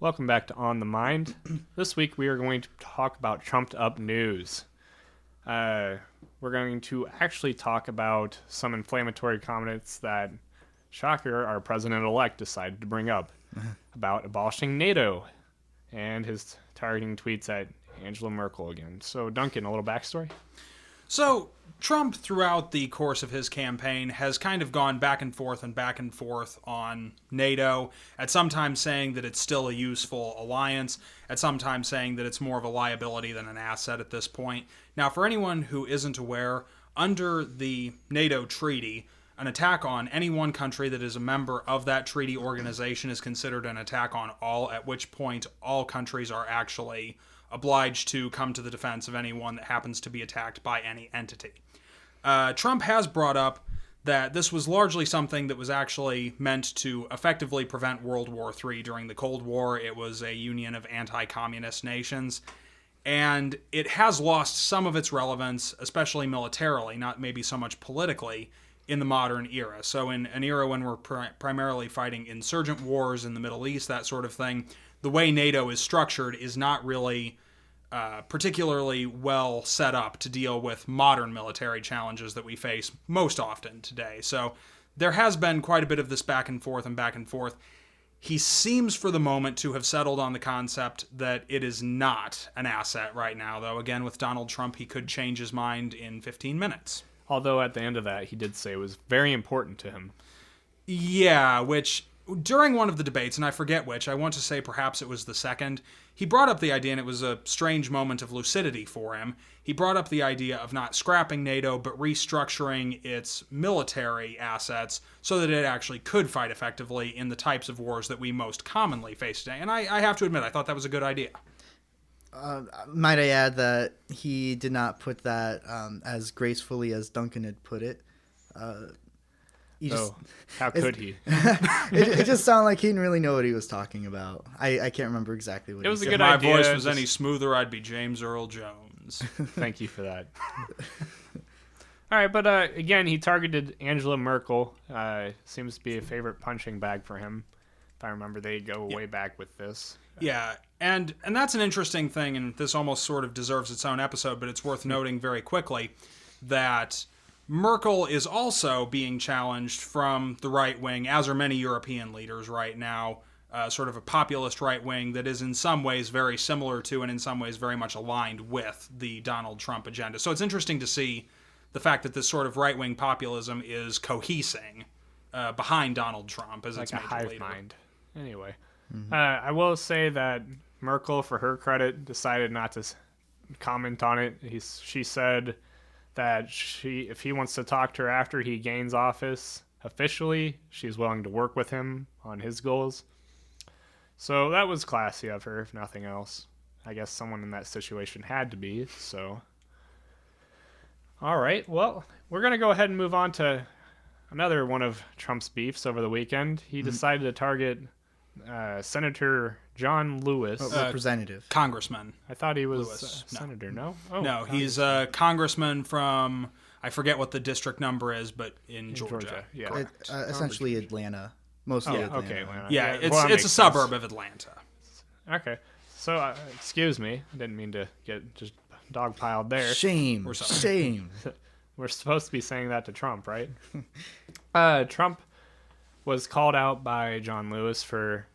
Welcome back to On the Mind. This week we are going to talk about trumped up news. We're going to actually talk about some inflammatory comments that, shocker, our president-elect decided to bring up about abolishing NATO and his targeting tweets at Angela Merkel again. So, Duncan, a little backstory? So, Trump, throughout the course of his campaign, has kind of gone back and forth on NATO, at some times saying that it's still a useful alliance, at some times saying that it's more of a liability than an asset at this point. Now, for anyone who isn't aware, under the NATO treaty, an attack on any one country that is a member of that treaty organization is considered an attack on all, at which point all countries are actually obliged to come to the defense of anyone that happens to be attacked by any entity. Trump has brought up that this was largely something that was actually meant to effectively prevent World War III during the Cold War. It was a union of anti-communist nations, and it has lost some of its relevance, especially militarily, not maybe so much politically, in the modern era. So in an era when we're primarily fighting insurgent wars in the Middle East, that sort of thing, the way NATO is structured is not really particularly well set up to deal with modern military challenges that we face most often today. So there has been quite a bit of this back and forth. He seems for the moment to have settled on the concept that it is not an asset right now, though again with Donald Trump he could change his mind in 15 minutes. Although at the end of that he did say it was very important to him. Yeah, which during one of the debates, and I forget which, I want to say perhaps it was the second, he brought up the idea, and it was a strange moment of lucidity for him, he brought up the idea of not scrapping NATO, but restructuring its military assets so that it actually could fight effectively in the types of wars that we most commonly face today. And I have to admit, I thought that was a good idea. Might I add that he did not put that as gracefully as Duncan had put it. How could he? It just sounded like he didn't really know what he was talking about. I can't remember exactly what it was he a said. good If my idea. voice was any smoother, I'd be James Earl Jones. Thank you for that. All right, but again, he targeted Angela Merkel. Seems to be a favorite punching bag for him. If I remember, they go way back with this. Yeah, and that's an interesting thing, and this almost sort of deserves its own episode, but it's worth noting very quickly that Merkel is also being challenged from the right wing, as are many European leaders right now, sort of a populist right wing that is in some ways very similar to and in some ways very much aligned with the Donald Trump agenda. So it's interesting to see the fact that this sort of right-wing populism is cohesing behind Donald Trump as its like a major hive leader. mind. Anyway, I will say that Merkel, for her credit, decided not to comment on it. She said that if he wants to talk to her after he gains office officially, she's willing to work with him on his goals. So that was classy of her, if nothing else. I guess someone in that situation had to be, so. All right, well, we're going to go ahead and move on to another one of Trump's beefs over the weekend. He decided to target Senator John Lewis. Representative. Congressman. I thought he was Lewis. senator, no? Oh, No, he's a congressman from, I forget what the district number is, but in Georgia. Yeah. Correct. Essentially Atlanta. Mostly Atlanta. Okay, Atlanta. Yeah, well, that it's makes a sense. suburb of Atlanta. Okay, so excuse me, I didn't mean to get just dogpiled there. Shame. We're sorry. Shame. We're supposed to be saying that to Trump, right? Trump was called out by John Lewis for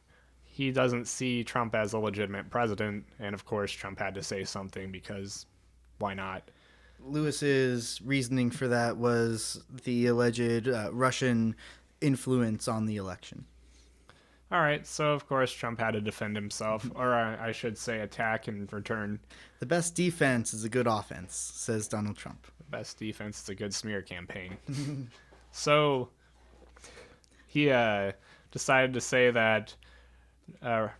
he doesn't see Trump as a legitimate president, and of course Trump had to say something because why not? Lewis's reasoning for that was the alleged Russian influence on the election. All right, so of course Trump had to defend himself, or I should say attack in return. The best defense is a good offense, says Donald Trump. The best defense is a good smear campaign. So he decided to say that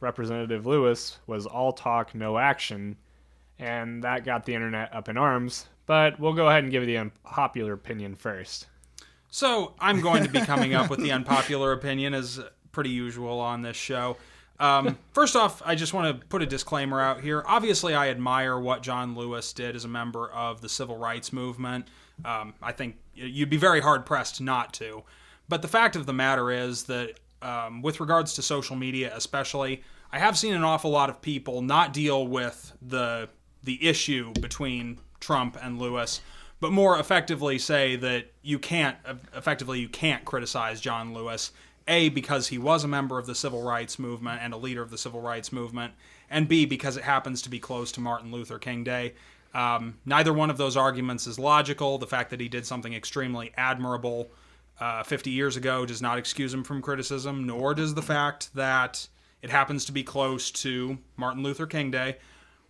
Representative Lewis was all talk, no action, and that got the internet up in arms. But we'll go ahead and give you the unpopular opinion first. So I'm going to be coming up with the unpopular opinion as pretty usual on this show. First off, I just want to put a disclaimer out here. Obviously, I admire what John Lewis did as a member of the civil rights movement. I think you'd be very hard-pressed not to. But the fact of the matter is that with regards to social media especially, I have seen an awful lot of people not deal with the issue between Trump and Lewis, but more effectively say that you can't criticize John Lewis, A, because he was a member of the civil rights movement and a leader of the civil rights movement, and B, because it happens to be close to Martin Luther King Day. Neither one of those arguments is logical. The fact that he did something extremely admirable 50 years ago does not excuse him from criticism, nor does the fact that it happens to be close to Martin Luther King Day.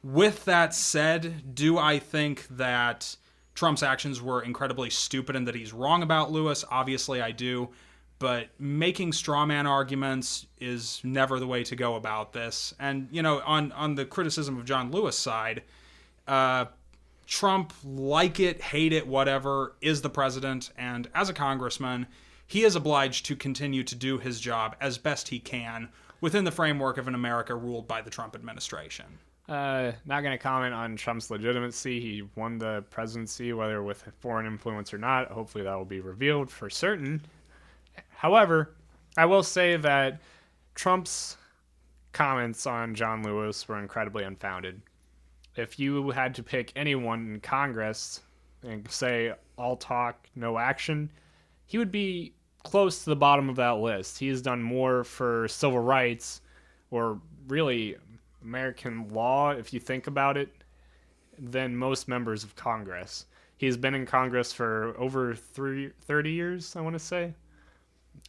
With that said, do I think that Trump's actions were incredibly stupid and that he's wrong about Lewis? Obviously, I do. But making straw man arguments is never the way to go about this. And, on the criticism of John Lewis' side, Trump, like it, hate it, whatever, is the president. And as a congressman, he is obliged to continue to do his job as best he can within the framework of an America ruled by the Trump administration. Not going to comment on Trump's legitimacy. He won the presidency, whether with foreign influence or not. Hopefully that will be revealed for certain. However, I will say that Trump's comments on John Lewis were incredibly unfounded. If you had to pick anyone in Congress and say all talk, no action, he would be close to the bottom of that list. He has done more for civil rights, or really American law, if you think about it, than most members of Congress. He's been in Congress for over 30 years, I want to say.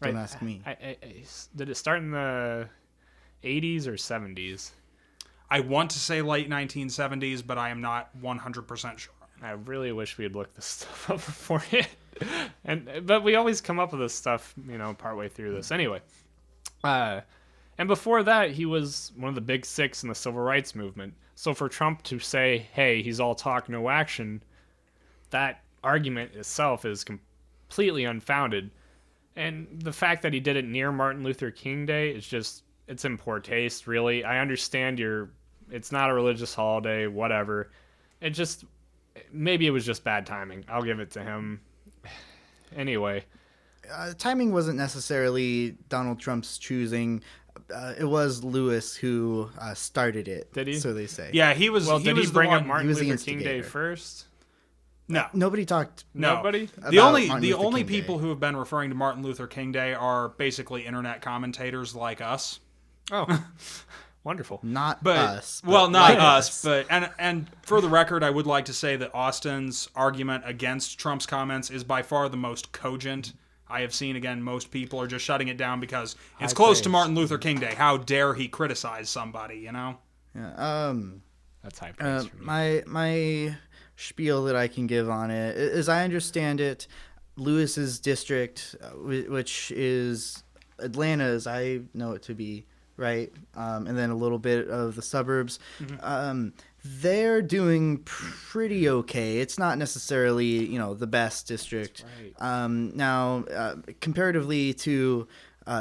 Don't ask me. Did it start in the 80s or 70s? I want to say late 1970s, but I am not 100% sure. I really wish we had looked this stuff up beforehand. But we always come up with this stuff, partway through this. Anyway, and before that, he was one of the big six in the civil rights movement. So for Trump to say, hey, he's all talk, no action, that argument itself is completely unfounded. And the fact that he did it near Martin Luther King Day is just, it's in poor taste, really. I understand it's not a religious holiday, whatever. Maybe it was just bad timing. I'll give it to him. Anyway. Timing wasn't necessarily Donald Trump's choosing. It was Lewis who started it. Did he? So they say. Yeah, he was. Well, did he bring up Martin Luther the King Day first? No. Nobody talked. Nobody? The only people who have been referring to Martin Luther King Day are basically internet commentators like us. Oh, wonderful. Not us. But not like us, but and for the record, I would like to say that Austin's argument against Trump's comments is by far the most cogent I have seen. Again, most people are just shutting it down because it's close to Martin Luther King Day. How dare he criticize somebody, Yeah. That's high praise for me. My spiel that I can give on it, as I understand it, Lewis's district, which is Atlanta, as I know it to be, right, and then a little bit of the suburbs, they're doing pretty okay. It's not necessarily, the best district. Right. Now, comparatively to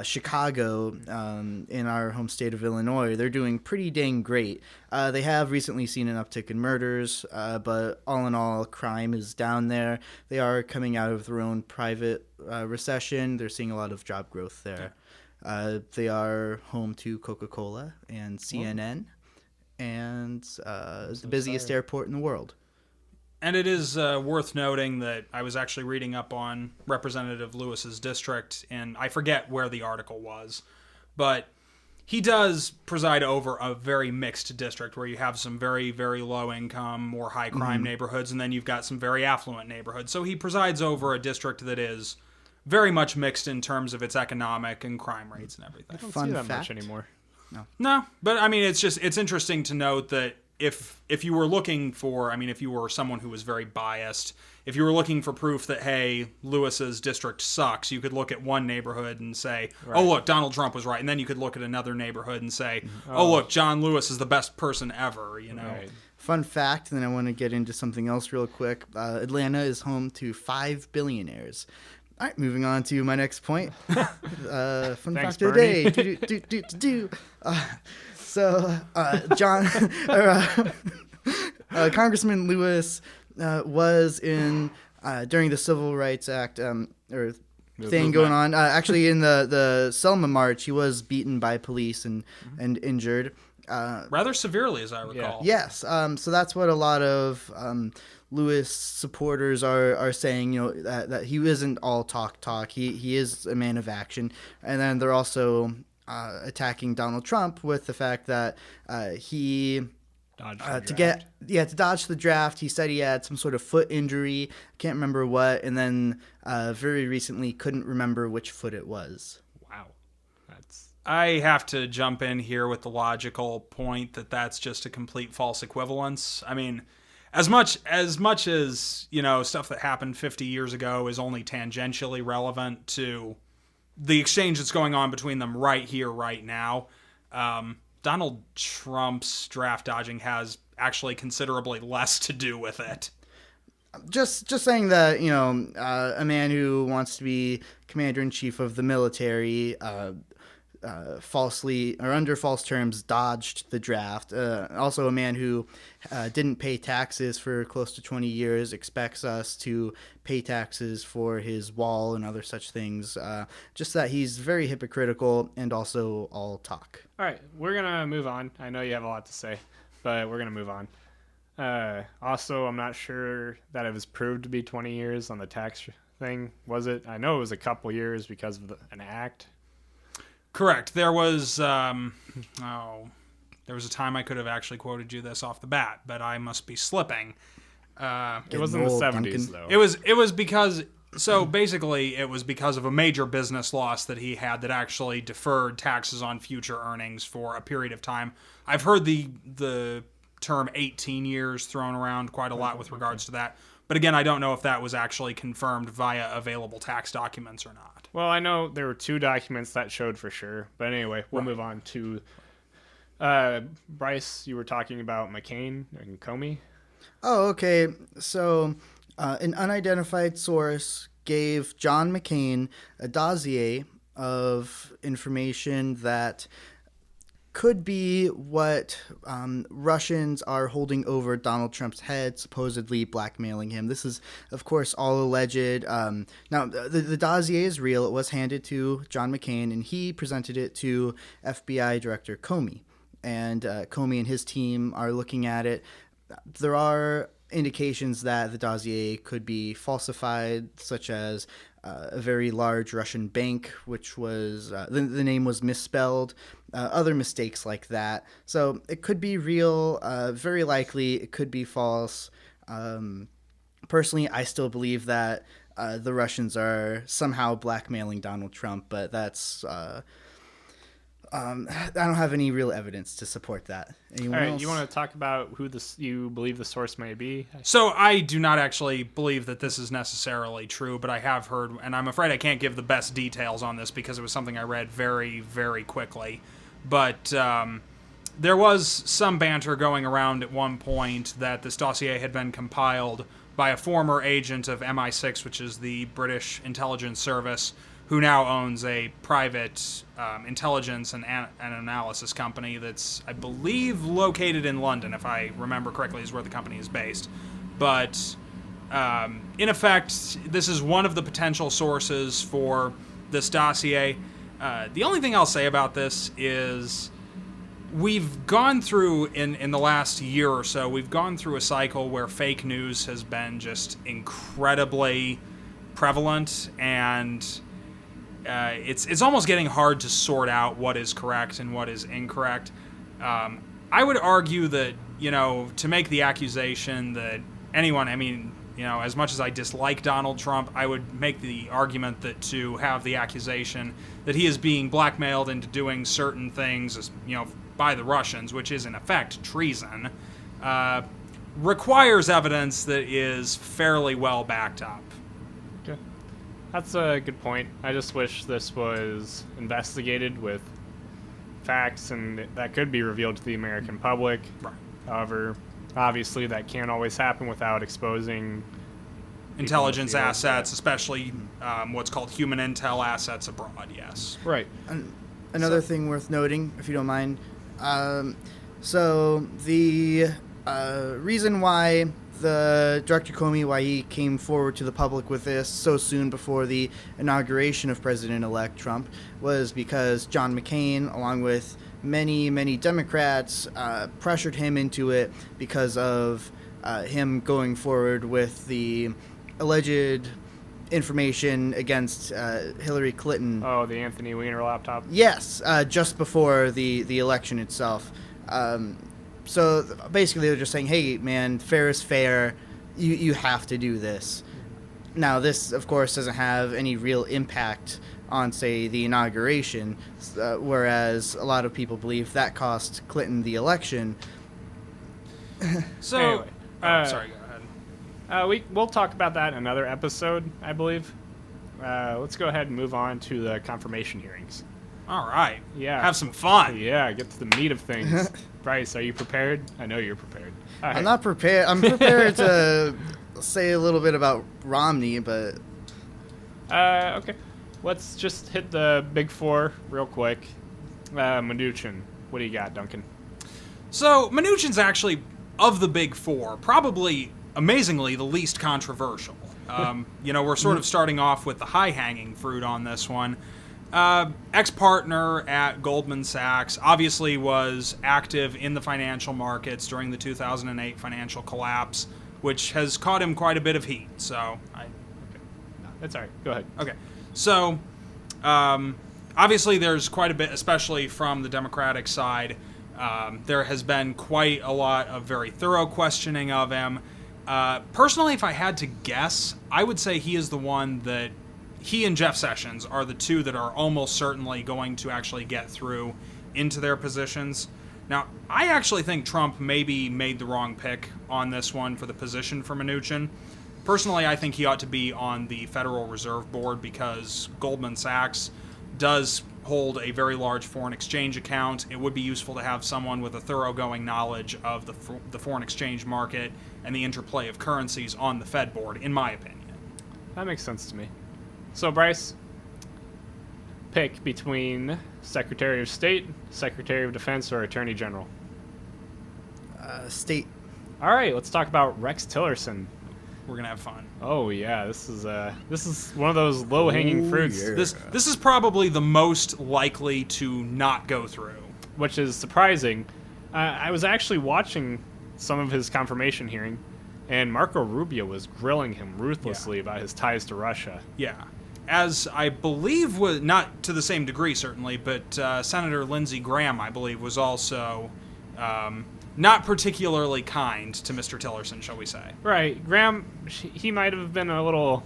Chicago, in our home state of Illinois, they're doing pretty dang great. They have recently seen an uptick in murders, but all in all, crime is down there. They are coming out of their own private recession. They're seeing a lot of job growth there. They are home to Coca-Cola and CNN, and the busiest airport in the world. And it is worth noting that I was actually reading up on Representative Lewis's district, and I forget where the article was, but he does preside over a very mixed district where you have some very, very low income, more high crime neighborhoods, and then you've got some very affluent neighborhoods. So he presides over a district that is very much mixed in terms of its economic and crime rates and everything. I don't Fun see that fact. much anymore. No, but I mean, it's interesting to note that if you were looking for, if you were someone who was very biased, if you were looking for proof that, hey, Lewis's district sucks, you could look at one neighborhood and say, right. Oh, look, Donald Trump was right. And then you could look at another neighborhood and say, oh look, John Lewis is the best person ever, Right. Fun fact, and then I want to get into something else real quick. Atlanta is home to 5 billionaires. All right, moving on to my next point. Fun Thanks, fact of the day. So, Congressman Lewis was in during the Civil Rights Act, or thing going on. Actually, in the Selma March, he was beaten by police and injured. Rather severely, as I recall. Yes. So that's what a lot of Lewis supporters are saying. That he isn't all talk. He is a man of action. And then they're also attacking Donald Trump with the fact that he. To dodge the draft, he said he had some sort of foot injury. Can't remember what, and then very recently couldn't remember which foot it was. Wow, I have to jump in here with the logical point that that's just a complete false equivalence. I mean, as much as stuff that happened 50 years ago is only tangentially relevant to the exchange that's going on between them right here, right now. Donald Trump's draft dodging has actually considerably less to do with it. Just saying that, a man who wants to be commander-in-chief of the military falsely or under false terms dodged the draft. Also a man who didn't pay taxes for close to 20 years expects us to pay taxes for his wall and other such things. Just that he's very hypocritical and also all talk. All right, we're going to move on. I know you have a lot to say, but we're going to move on. Also, I'm not sure that it was proved to be 20 years on the tax thing. Was it? I know it was a couple years because of an act. Correct. There was there was a time I could have actually quoted you this off the bat, but I must be slipping. It was in the 70s, though. It was because basically it was because of a major business loss that he had that actually deferred taxes on future earnings for a period of time. I've heard the term 18 years thrown around quite a lot with regards to that. But again, I don't know if that was actually confirmed via available tax documents or not. Well, I know there were 2 documents that showed for sure. But anyway, we'll move on to Bryce. You were talking about McCain and Comey. Oh, okay. So an unidentified source gave John McCain a dossier of information that could be what Russians are holding over Donald Trump's head, supposedly blackmailing him. This is, of course, all alleged. Now, the dossier is real. It was handed to John McCain, and he presented it to FBI Director Comey. And Comey and his team are looking at it. There are indications that the dossier could be falsified, such as a very large Russian bank, which was the name was misspelled, other mistakes like that. So it could be real, very likely it could be false. Personally, I still believe that the Russians are somehow blackmailing Donald Trump, but that's I don't have any real evidence to support that. Anyone else? You want to talk about who you believe the source may be? So I do not actually believe that this is necessarily true, but I have heard, and I'm afraid I can't give the best details on this because it was something I read very, very quickly. But there was some banter going around at one point that this dossier had been compiled by a former agent of MI6, which is the British intelligence service, who now owns a private intelligence and analysis company that's, I believe, located in London, if I remember correctly, is where the company is based. But in effect, this is one of the potential sources for this dossier. The only thing I'll say about this is we've gone through, in the last year or so, we've gone through a cycle where fake news has been just incredibly prevalent, and it's almost getting hard to sort out what is correct and what is incorrect. I would argue that, to make the accusation that anyone, as much as I dislike Donald Trump, I would make the argument that to have the accusation that he is being blackmailed into doing certain things, by the Russians, which is in effect treason, requires evidence that is fairly well backed up. Okay. That's a good point. I just wish this was investigated with facts and that could be revealed to the American public. Right. However, obviously that can't always happen without exposing intelligence assets, especially what's called human intel assets abroad, yes. Right. Another thing worth noting, if you don't mind. So the reason why the Director Comey, why he came forward to the public with this so soon before the inauguration of President-elect Trump, was because John McCain, along with many, many Democrats, pressured him into it because of him going forward with the alleged information against Hillary Clinton. Oh, the Anthony Weiner laptop? Yes, just before the election itself. So basically they're just saying, hey, man, fair is fair. You have to do this. Now, this, of course, doesn't have any real impact on, say, the inauguration, whereas a lot of people believe that cost Clinton the election. So, Anyway, sorry, go ahead. We'll talk about that in another episode, I believe. Let's go ahead and move on to the confirmation hearings. All right. Yeah. Have some fun. Yeah, get to the meat of things. Bryce, are you prepared? I know you're prepared. All right. I'm not prepared. I'm prepared to say a little bit about Romney, but... Okay. Let's just hit the big four real quick. Mnuchin, what do you got, Duncan? So, Mnuchin's actually, of the big four, probably, amazingly, the least controversial. We're sort of starting off with the high-hanging fruit on this one. Ex-partner at Goldman Sachs, obviously was active in the financial markets during the 2008 financial collapse, which has caught him quite a bit of heat. So, That's all right. Go ahead. Okay. So, obviously there's quite a bit, especially from the Democratic side. There has been quite a lot of very thorough questioning of him. Personally, if I had to guess, I would say he is the one that he and Jeff Sessions are the two that are almost certainly going to actually get through into their positions. Now, I actually think Trump maybe made the wrong pick on this one for the position for Mnuchin. Personally, I think he ought to be on the Federal Reserve Board because Goldman Sachs does hold a very large foreign exchange account. It would be useful to have someone with a thoroughgoing knowledge of the foreign exchange market and the interplay of currencies on the Fed board, in my opinion. That makes sense to me. So, Bryce, pick between Secretary of State, Secretary of Defense, or Attorney General. State. All right, let's talk about Rex Tillerson. We're gonna have fun. Oh yeah, this is one of those low-hanging fruits, yeah. This is probably the most likely to not go through. which is surprising. I was actually watching some of his confirmation hearing, and Marco Rubio was grilling him ruthlessly about his ties to Russia. Yeah. As I believe was, not to the same degree certainly, but Senator Lindsey Graham, I believe, was also not particularly kind to Mr. Tillerson, shall we say. Right, Graham, he might have been a little,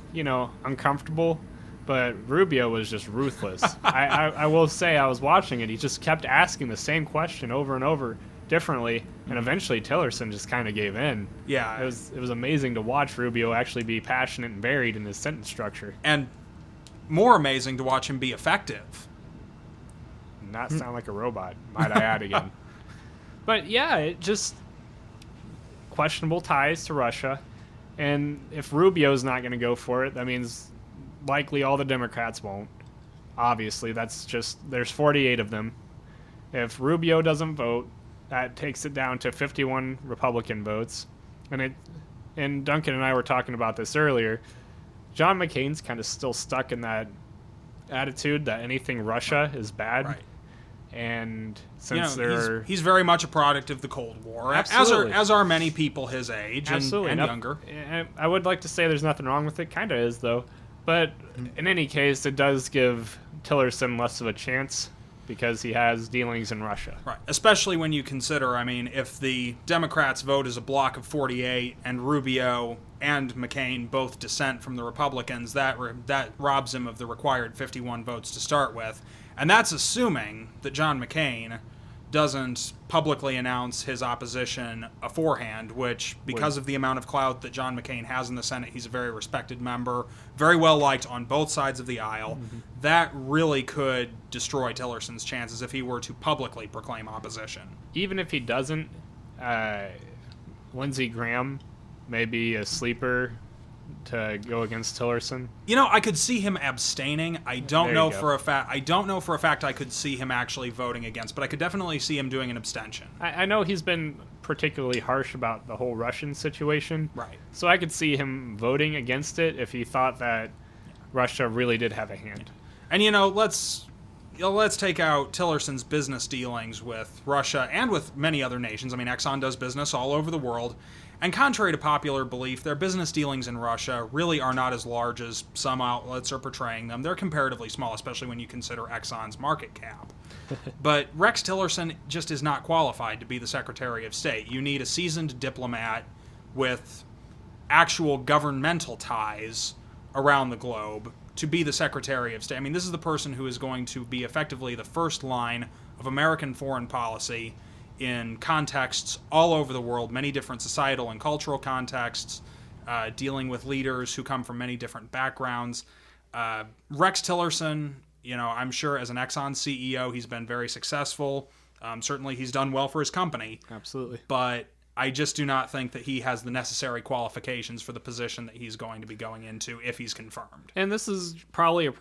uncomfortable, but Rubio was just ruthless. I will say, I was watching it, he just kept asking the same question over and over differently, and eventually Tillerson just kind of gave in. Yeah. It was amazing to watch Rubio actually be passionate and varied in his sentence structure. And more amazing to watch him be effective. Not sound like a robot, might I add again. But yeah, it just questionable ties to Russia. And if Rubio's not going to go for it, that means likely all the Democrats won't. Obviously, there's 48 of them. If Rubio doesn't vote, that takes it down to 51 Republican votes. And Duncan and I were talking about this earlier. John McCain's kind of still stuck in that attitude that anything Russia is bad. Right. And since he's very much a product of the Cold War, Absolutely. as are many people his age and younger. I would like to say there's nothing wrong with it. Kind of is, though. But in any case, it does give Tillerson less of a chance because he has dealings in Russia. Right, especially when you consider, if the Democrats vote as a block of 48 and Rubio and McCain both dissent from the Republicans, that robs him of the required 51 votes to start with. And that's assuming that John McCain doesn't publicly announce his opposition beforehand, which, because of the amount of clout that John McCain has in the Senate, he's a very respected member, very well liked on both sides of the aisle. Mm-hmm. That really could destroy Tillerson's chances if he were to publicly proclaim opposition. Even if he doesn't, Lindsey Graham may be a sleeper to go against Tillerson. I could see him abstaining. I don't know for a fact I could see him actually voting against, but I could definitely see him doing an abstention. I know he's been particularly harsh about the whole Russian situation. Right. So I could see him voting against it if he thought that Russia really did have a hand. And let's take out Tillerson's business dealings with Russia and with many other nations. I mean, Exxon does business all over the world. And contrary to popular belief, their business dealings in Russia really are not as large as some outlets are portraying them. They're comparatively small, especially when you consider Exxon's market cap. But Rex Tillerson just is not qualified to be the Secretary of State. You need a seasoned diplomat with actual governmental ties around the globe to be the Secretary of State. I mean, this is the person who is going to be effectively the first line of American foreign policy in contexts all over the world, many different societal and cultural contexts, dealing with leaders who come from many different backgrounds. Rex Tillerson, I'm sure as an Exxon CEO, he's been very successful. Certainly he's done well for his company. Absolutely. But I just do not think that he has the necessary qualifications for the position that he's going to be going into if he's confirmed. And this is probably a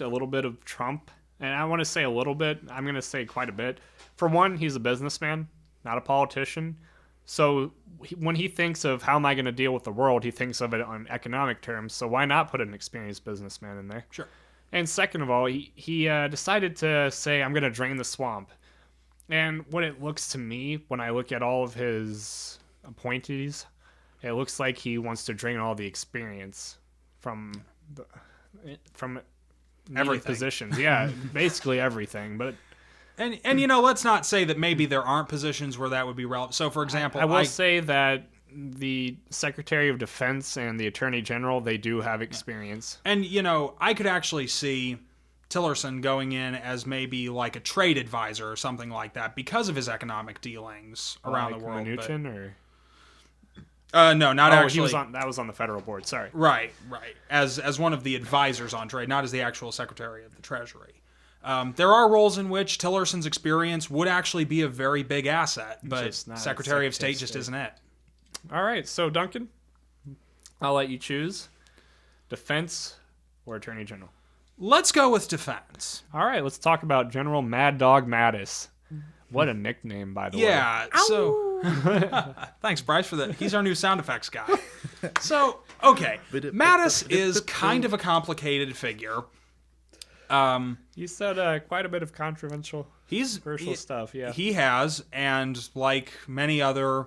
little bit of Trump. And I want to say a little bit. I'm going to say quite a bit. For one, he's a businessman, not a politician. So when he thinks of how am I going to deal with the world, he thinks of it on economic terms. So why not put an experienced businessman in there? Sure. And second of all, he decided to say, I'm going to drain the swamp. And what it looks to me, when I look at all of his appointees, it looks like he wants to drain all the experience from Everything. positions. Yeah, basically everything. But And let's not say that maybe there aren't positions where that would be relevant. So, for example, I will say that the Secretary of Defense and the Attorney General, they do have experience. And, I could actually see Tillerson going in as maybe like a trade advisor or something like that because of his economic dealings around the world. Mnuchin, or no, not actually. That was on the federal board. Sorry. Right. As one of the advisors on trade, not as the actual Secretary of the Treasury. There are roles in which Tillerson's experience would actually be a very big asset, but Secretary of State just isn't it. All right, so Duncan, I'll let you choose defense or Attorney General. Let's go with defense. All right, let's talk about General Mad Dog Mattis. What a nickname, by the way. Yeah, so thanks, Bryce, for that. He's our new sound effects guy. So, okay, Mattis is kind of a complicated figure. You said quite a bit of controversial stuff, yeah. He has, and like many other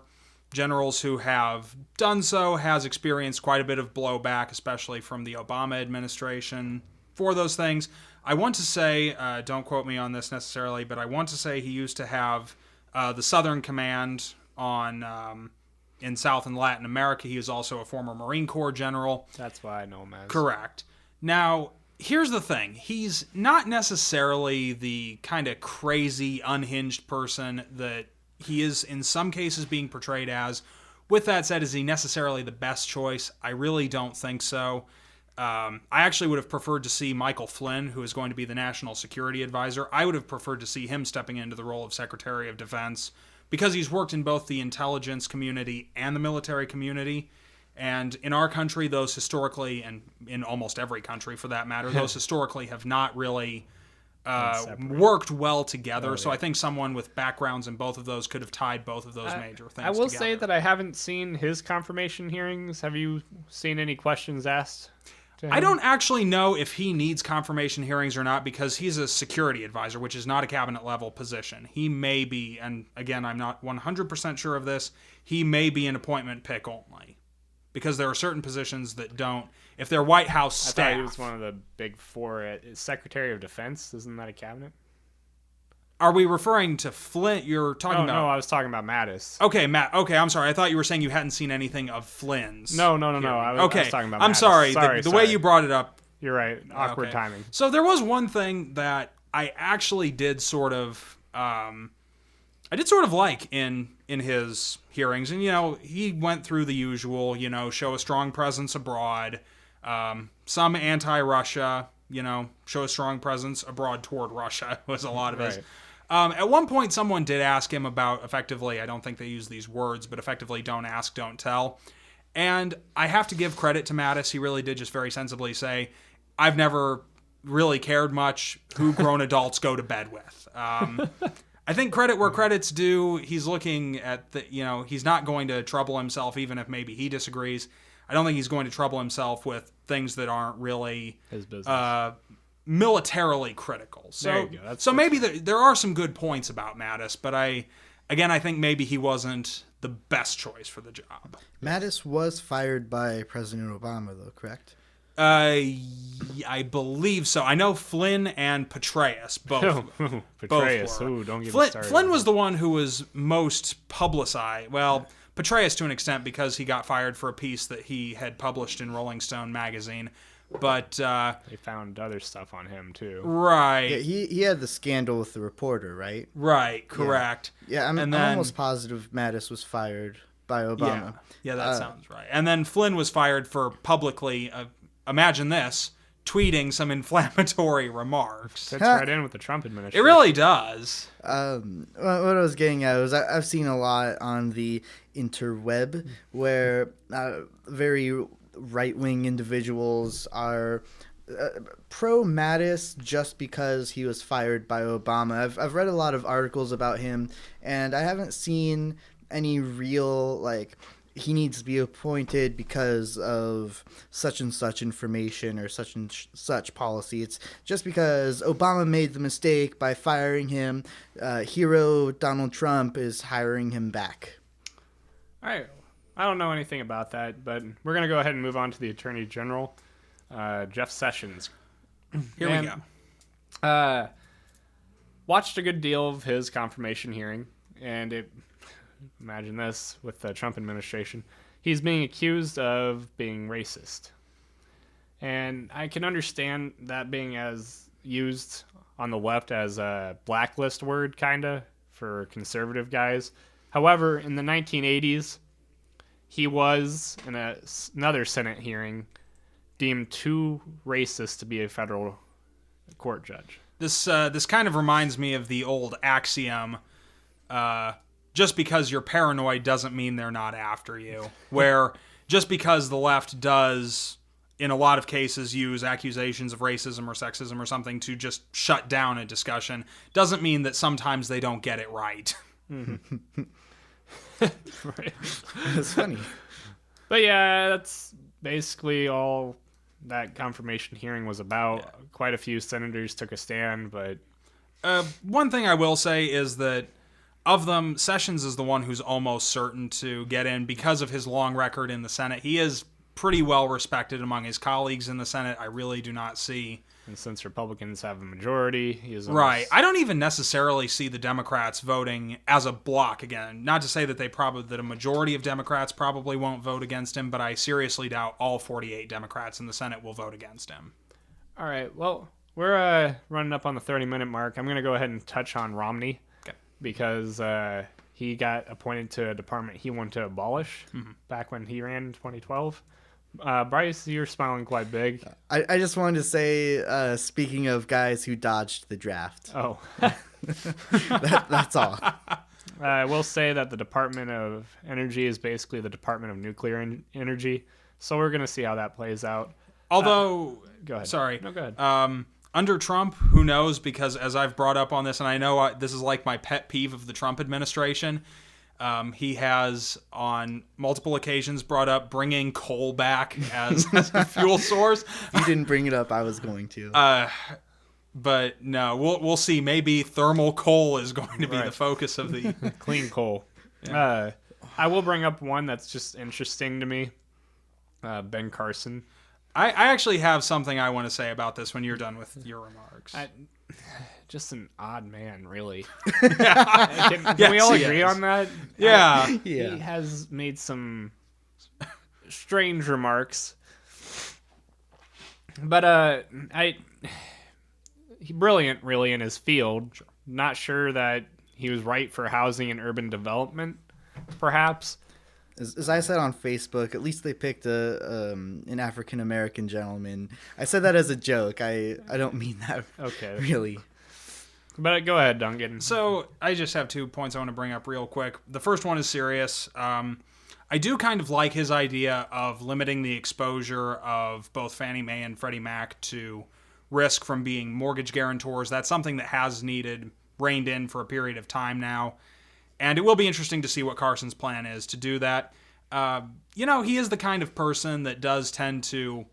generals who have done so, has experienced quite a bit of blowback, especially from the Obama administration for those things. I want to say, don't quote me on this necessarily, but I want to say he used to have the Southern Command in South and Latin America. He was also a former Marine Corps general. That's why I know him as. Correct. Now, here's the thing. He's not necessarily the kind of crazy, unhinged person that he is in some cases being portrayed as. With that said, is he necessarily the best choice? I really don't think so. I actually would have preferred to see Michael Flynn, who is going to be the National Security Advisor. I would have preferred to see him stepping into the role of Secretary of Defense because he's worked in both the intelligence community and the military community. And in our country, those historically, and in almost every country for that matter, those historically have not really worked well together. Oh, so I think someone with backgrounds in both of those could have tied both of those major things I will together. say that I haven't seen his confirmation hearings. Have you seen any questions asked to him? I don't actually know if he needs confirmation hearings or not because he's a security advisor, which is not a cabinet level position. He may be, and again, I'm not 100% sure of this, he may be an appointment pick only. Because there are certain positions that don't. If they're White House staff. I thought he was one of the big four. Secretary of Defense, isn't that a cabinet? Are we referring to Flynn? You're talking about. No, I was talking about Mattis. Okay, Matt. Okay, I'm sorry. I thought you were saying you hadn't seen anything of Flynn's. No. I was talking about Mattis. I'm sorry. The way you brought it up. You're right. Awkward timing. So there was one thing that I actually did sort of. Like in his hearings, and he went through the usual, show a strong presence abroad, some anti-Russia, show a strong presence abroad toward Russia was a lot of his. At one point, someone did ask him about effectively, I don't think they use these words, but effectively, don't ask, don't tell. And I have to give credit to Mattis. He really did just very sensibly say, I've never really cared much who grown adults go to bed with. I think credit where credit's due. He's looking at he's not going to trouble himself, even if maybe he disagrees. I don't think he's going to trouble himself with things that aren't really His business. Militarily critical. There So, you go. so maybe there are some good points about Mattis, but I think maybe he wasn't the best choice for the job. Mattis was fired by President Obama, though, correct? I believe so. I know Flynn and Petraeus both. Petraeus. Both were. Ooh, don't get me Flynn, started. Flynn was the one who was most publicized. Well, Petraeus to an extent because he got fired for a piece that he had published in Rolling Stone magazine. But They found other stuff on him too. right, Yeah, he had the scandal with the reporter, right? right, correct. Yeah, I'm And then- almost positive Mattis was fired by Obama. Yeah, that sounds right. And then Flynn was fired for publicly, imagine this, tweeting some inflammatory remarks. Fits right in with the Trump It administration. really does. What I was getting at was I've seen a lot on the interweb where very right-wing individuals are pro Mattis just because he was fired by Obama. I've read a lot of articles about him, and I haven't seen any real, like, he needs to be appointed because of such and such information or such and such policy. It's just because Obama made the mistake by firing him. Hero Donald Trump is hiring him back. All right. I don't know anything about that, but we're going to go ahead and move on to the Attorney General, Jeff Sessions. Here we go. Watched a good deal of his confirmation hearing, and imagine this with the Trump administration. He's being accused of being racist. And I can understand that being as used on the left as a blacklist word, kind of, for conservative guys. However, in the 1980s, he was, in another Senate hearing, deemed too racist to be a federal court judge. This kind of reminds me of the old axiom, just because you're paranoid doesn't mean they're not after you. Where just because the left does, in a lot of cases, use accusations of racism or sexism or something to just shut down a discussion, doesn't mean that sometimes they don't get it right. Mm-hmm. Right. It's funny. But yeah, that's basically all that confirmation hearing was about. Yeah. Quite a few senators took a stand, but... One thing I will say is that of them, Sessions is the one who's almost certain to get in because of his long record in the Senate. He is pretty well respected among his colleagues in the Senate. I really do not see... And since Republicans have a majority, he is almost... Right. I don't even necessarily see the Democrats voting as a block again. Not to say that that a majority of Democrats probably won't vote against him, but I seriously doubt all 48 Democrats in the Senate will vote against him. All right. Well, we're running up on the 30-minute mark. I'm going to go ahead and touch on Romney because he got appointed to a department he wanted to abolish back when he ran in 2012. Bryce, you're smiling quite big. I just wanted to say, speaking of guys who dodged the draft. Oh. That's all. I will say that the Department of Energy is basically the Department of Nuclear Energy, so we're going to see how that plays out. Although, go ahead. Sorry. No, go ahead. Under Trump, who knows, because as I've brought up on this, and I know this is like my pet peeve of the Trump administration, he has on multiple occasions brought up bringing coal back as a fuel source. If you didn't bring it up, I was going to. But no, we'll see. Maybe thermal coal is going to be the focus of the clean coal. Yeah. I will bring up one that's just interesting to me. Ben Carson. I actually have something I want to say about this when you're done with your remarks. Just an odd man, really. Can we all agree on that? Yeah. He has made some strange remarks. But he's brilliant, really, in his field. Sure. Not sure that he was right for housing and urban development, perhaps. As I said on Facebook, at least they picked an African-American gentleman. I said that as a joke. I don't mean that really. But go ahead, Duncan. So I just have 2 points I want to bring up real quick. The first one is serious. I do kind of like his idea of limiting the exposure of both Fannie Mae and Freddie Mac to risk from being mortgage guarantors. That's something that has needed reined in for a period of time now. And it will be interesting to see what Carson's plan is to do that. He is the kind of person that does tend to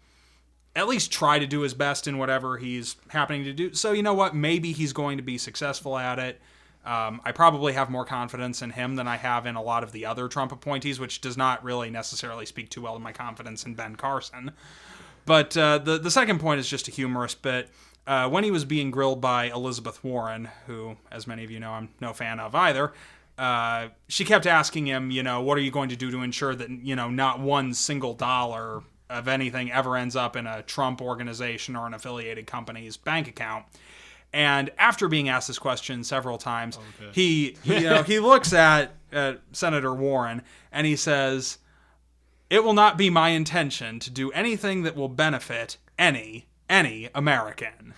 at least try to do his best in whatever he's happening to do. So you know what? Maybe he's going to be successful at it. I probably have more confidence in him than I have in a lot of the other Trump appointees, which does not really necessarily speak too well to my confidence in Ben Carson. But the second point is just a humorous bit. When he was being grilled by Elizabeth Warren, who, as many of you know, I'm no fan of either, she kept asking him, what are you going to do to ensure that, not one single dollar of anything ever ends up in a Trump organization or an affiliated company's bank account. And after being asked this question several times, he looks at Senator Warren and he says, "It will not be my intention to do anything that will benefit any American."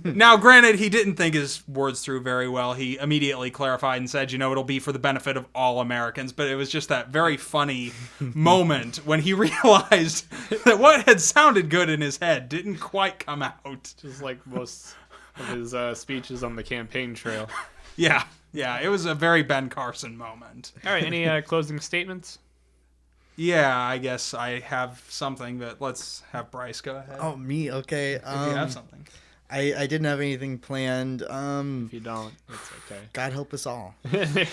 Now, granted, he didn't think his words through very well. He immediately clarified and said, it'll be for the benefit of all Americans. But it was just that very funny moment when he realized that what had sounded good in his head didn't quite come out. Just like most of his speeches on the campaign trail. Yeah, it was a very Ben Carson moment. All right, any closing statements? Yeah, I guess I have something, but let's have Bryce go ahead. Oh, me? Okay. If you have something. I didn't have anything planned. If you don't, it's okay. God help us all. Okay.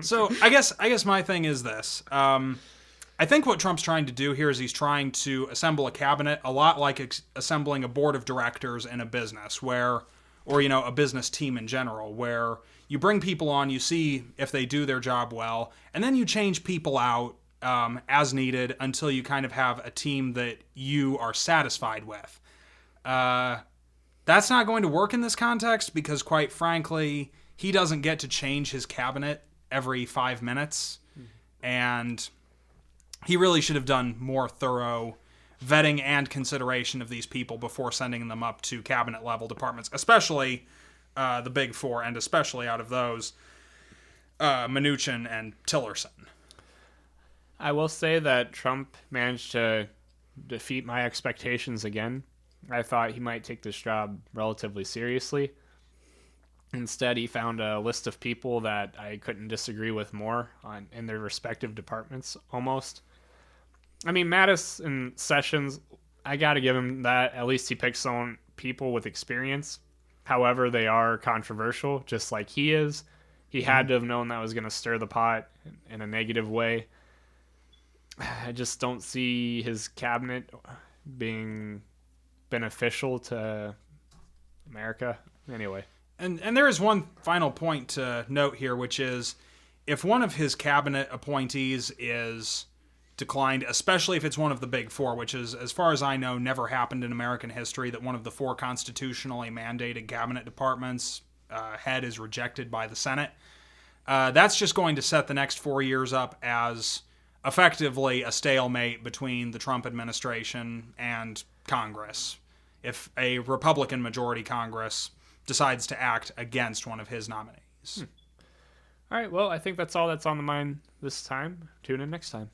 So I guess my thing is this. I think what Trump's trying to do here is he's trying to assemble a cabinet, a lot like assembling a board of directors in a business, or a business team in general, where you bring people on, you see if they do their job well, and then you change people out as needed until you kind of have a team that you are satisfied with. That's not going to work in this context because, quite frankly, he doesn't get to change his cabinet every 5 minutes, and he really should have done more thorough vetting and consideration of these people before sending them up to cabinet level departments, especially the big four, and especially out of those, Mnuchin and Tillerson. I will say that Trump managed to defeat my expectations again. I thought he might take this job relatively seriously. Instead, he found a list of people that I couldn't disagree with more in their respective departments, almost. I mean, Mattis and Sessions, I got to give him that. At least he picked some people with experience. However, they are controversial, just like he is. He had to have known that was going to stir the pot in a negative way. I just don't see his cabinet being beneficial to America. Anyway. And there is one final point to note here, which is if one of his cabinet appointees is declined, especially if it's one of the big four, which is, as far as I know, never happened in American history, that one of the four constitutionally mandated cabinet departments head is rejected by the Senate. That's just going to set the next 4 years up as effectively a stalemate between the Trump administration and Congress. If a Republican majority Congress decides to act against one of his nominees. All right, well, I think that's all that's on the mind this time. Tune in next time.